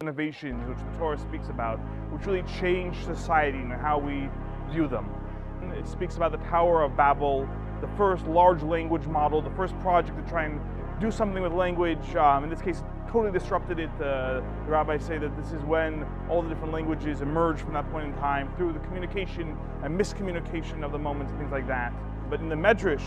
innovations which the Torah speaks about, which really changed society and how we view them. It speaks about the Tower of Babel, the first large language model, the first project to try and do something with language. In this case, totally disrupted it. The rabbis say that this is when all the different languages emerged from that point in time through the communication and miscommunication of the moments and things like that. But in the Medrash,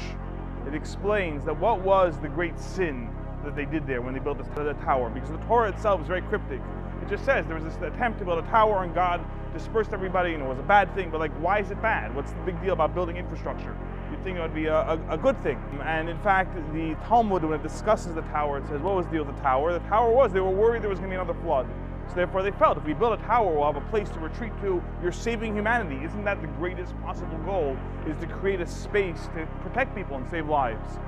it explains that what was the great sin that they did there when they built the tower, because the Torah itself is very cryptic. It just says there was this attempt to build a tower and God dispersed everybody and it was a bad thing, but like, why is it bad? What's the big deal about building infrastructure? You'd think it would be a good thing. And in fact, the Talmud, when it discusses the tower, it says, what was the deal with the tower? The tower was, they were worried there was going to be another flood. So therefore they felt, if we build a tower, we'll have a place to retreat to. You're saving humanity. Isn't that the greatest possible goal, is to create a space to protect people and save lives?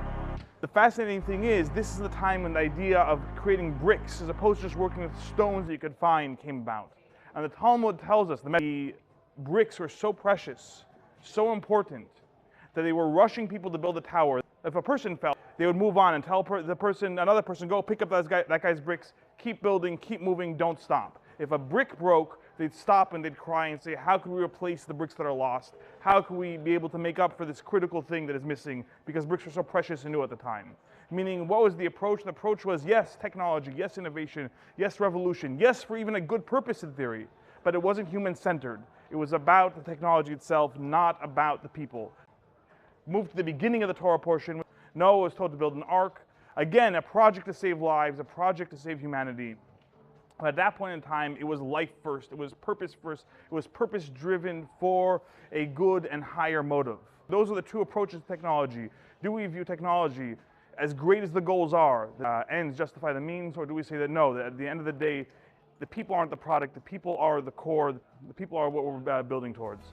The fascinating thing is, this is the time when the idea of creating bricks, as opposed to just working with stones that you could find, came about. And the Talmud tells us the bricks were so precious, so important, that they were rushing people to build a tower. If a person fell, they would move on and tell another person, go pick up that guy's bricks, keep building, keep moving, don't stop. If a brick broke, they'd stop and they'd cry and say, how can we replace the bricks that are lost? How can we be able to make up for this critical thing that is missing? Because bricks were so precious and new at the time. Meaning, what was the approach? The approach was, yes, technology, yes, innovation, yes, revolution, yes, for even a good purpose in theory, but it wasn't human-centered. It was about the technology itself, not about the people. Move to the beginning of the Torah portion. Noah was told to build an ark. Again, a project to save lives, a project to save humanity. But at that point in time, it was life first. It was purpose first. It was purpose driven for a good and higher motive. Those are the two approaches to technology. Do we view technology, as great as the goals are, the ends justify the means, or do we say that no, that at the end of the day, the people aren't the product, the people are the core, the people are what we're building towards?